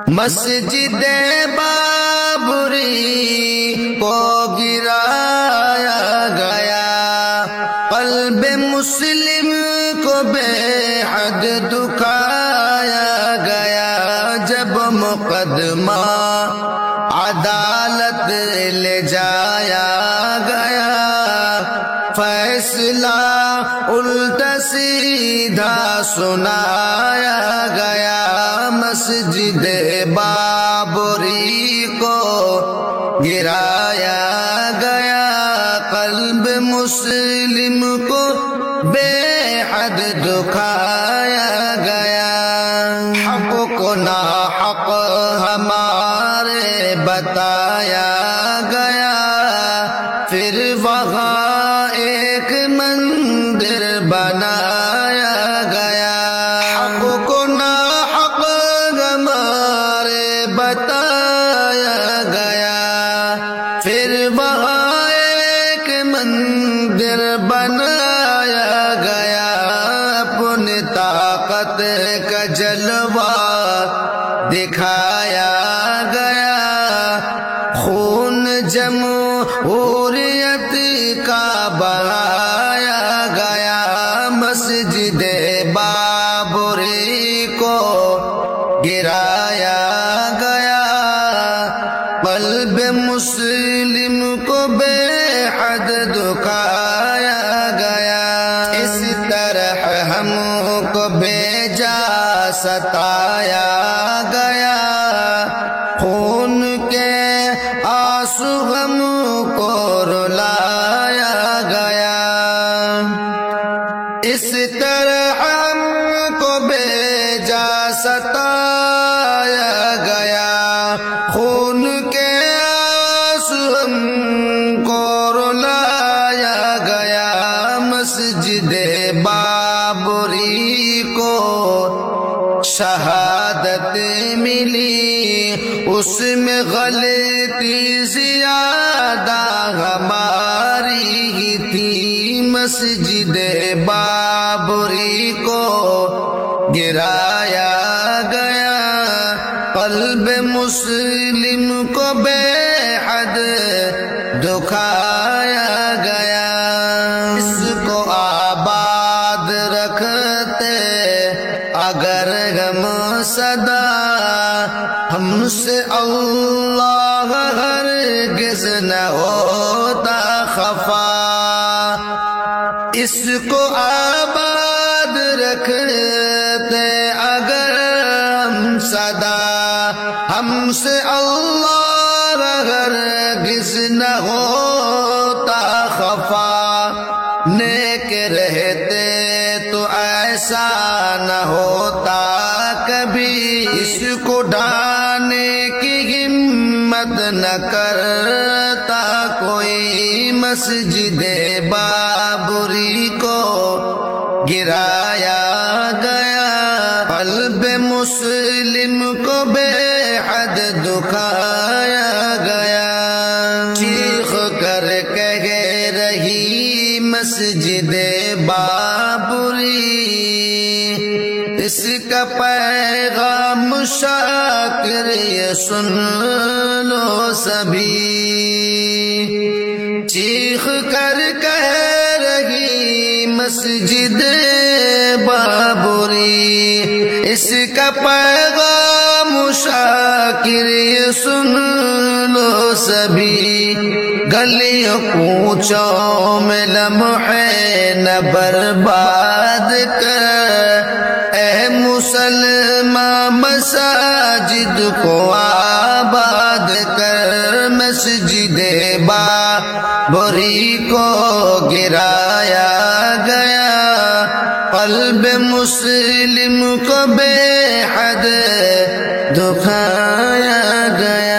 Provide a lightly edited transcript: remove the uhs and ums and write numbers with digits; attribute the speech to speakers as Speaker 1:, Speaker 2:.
Speaker 1: مسجد بابری کو گرایا گیا، قلب مسلم کو بے حد دکھایا گیا۔ جب مقدمہ عدالت لے جایا گیا، فیصلہ الٹا سیدھا سنایا گیا۔ مسجد بابری کو گرایا گیا، قلب مسلم کو بے حد دکھایا گیا۔ حق کو ناحق ہمارے بتایا گیا، پھر وہاں ایک مندر بنایا گیا۔ حق کو ناحق ہمارے بتایا گیا، پھر وہاں ایک مندر بنایا گیا۔ اپنی طاقت کا جلوہ دکھایا گیا، خون جمہوریت کا بہایا گیا۔ مسجد بابری کو گرایا گیا، قلب مسلم کو بے حد دکھایا گیا۔ اس طرح ہم کو بھیجا ستایا گیا، خون کے آنسو ہم کو رلایا گیا۔ اس طرح ہم کو بھیجا ستایا گیا، خون کے آنسو ہم کو رلایا گیا۔ مسجد بابری کو شہادت ملی، اس میں غلطی زیادہ ہماری ہی تھی۔ مسجد بابری کو گرایا گیا، قلب مسلم کو بے حد دکھایا گیا۔ اس کو آباد رکھتے اگر ہم سدا، ہم سے اللہ ہرگز نہ ہوتا خفا۔ اس کو آباد رکھتے اگر ہم سدا، ہم سے اللہ ہرگز نہ ہوتا خفا۔ نیک رہتے تو ایسا نہ ہوتا کبھی، اس کو ڈھانے کی ہمت نہ کرتا کوئی۔ مسجد بابری کو گرایا گیا، قلب مسلم کو بے حد دکھایا گیا۔ چیخ کر کہہ رہی مسجد بابری، اس کا پیغام شاکر یہ سن لو سبھی۔ چیخ کر کہہ رہی مسجد بابری، اس کا پیغام شاکر یہ سن لو سبھی۔ گلیوں کوچوں میں لمحے نہ برباد کر، اے مسلمان مساجد کو آباد کر۔ مسجد بابری کو گرایا گیا، قلب مسلم کو بے حد دکھایا گیا۔